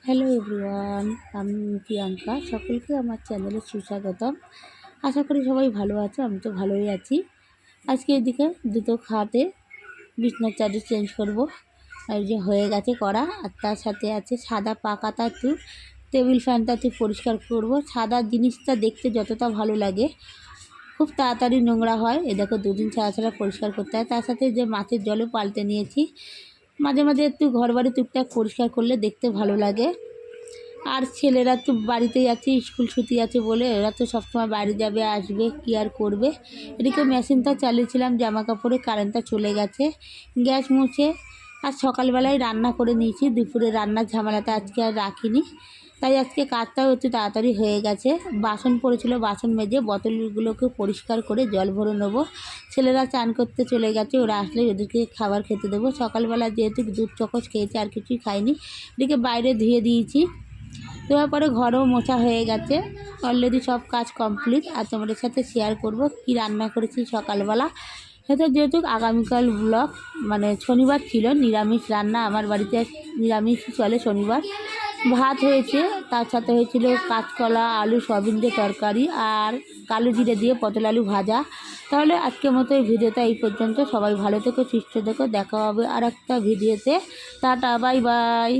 Hello everyone, আমি প্রিয়াঙ্কা। সকলকে আমার চ্যানেলে সুস্বাগতম। আশা করি সবাই ভালো আছে, আমি তো ভালোই আছি। আজকে এদিকে দুটো খাটে বিছনার চাদর চেঞ্জ করব, আর যে হয়ে গেছে করা। আর তার সাথে আছে সাদা পাকাটা, একটু টেবিল ফ্যানটা একটু পরিষ্কার করব। সাদা জিনিসটা দেখতে যতটা ভালো লাগে, খুব তাড়াতাড়ি নোংরা হয়। এ দেখো দুদিন ছাড়া ছাড়া পরিষ্কার করতে হয়। তার সাথে যে মাছের জলও পাল্টে নিয়েছি। মাঝে মাঝে একটু ঘর বাড়ি টুকটাক পরিষ্কার করলে দেখতে ভালো লাগে। আর ছেলেরা তো বাড়িতেই আছে, স্কুল ছুটি আছে বলে এরা তো সবসময় বাইরে যাবে আসবে, কী আর করবে। এদিকে মেশিনটা চালিয়েছিলাম, জামা কাপড়ে কারেন্টটা চলে গেছে। গ্যাস মুছে আর সকালবেলায় রান্না করে নিয়েছি। দুপুরে রান্নার ঝামেলাটা আজকে আর রাখিনি, তাই আজকে কাজটাও একটু তাড়াতাড়ি হয়ে গেছে। বাসন পড়েছিল, বাসন মেজে বোতলগুলোকে পরিষ্কার করে জল ভরে নেবো। ছেলেরা চান করতে চলে গেছে, ওরা আসলে ওদেরকে খাবার খেতে দেবো। সকালবেলা যেহেতু দুধ চকচ খেয়েছে, আর কিছুই খাইনি। এদিকে বাইরে ধুয়ে দিয়েছি, দেওয়ার পরে ঘরও মোছা হয়ে গেছে। অলরেডি সব কাজ কমপ্লিট। আর তোমাদের সাথে শেয়ার করব কি রান্না করেছি সকালবেলা। সেটা যেহেতু আগামীকাল ব্লগ, মানে শনিবার ছিল, নিরামিষ রান্না। আমার বাড়িতে নিরামিষ চলে শনিবার। ভাত হয়েছে, তার সাথে হয়েছিল কাঁচকলা আলু সয়াবিন দিয়ে তরকারি, আর কালো জিরে দিয়ে পটল আলু ভাজা। তাহলে আজকের মতো এই ভিডিওটা এই পর্যন্ত। সবাই ভালো থেকো, সুস্থ থেকো। দেখা হবে আর একটা ভিডিওতে। Tata, bye bye.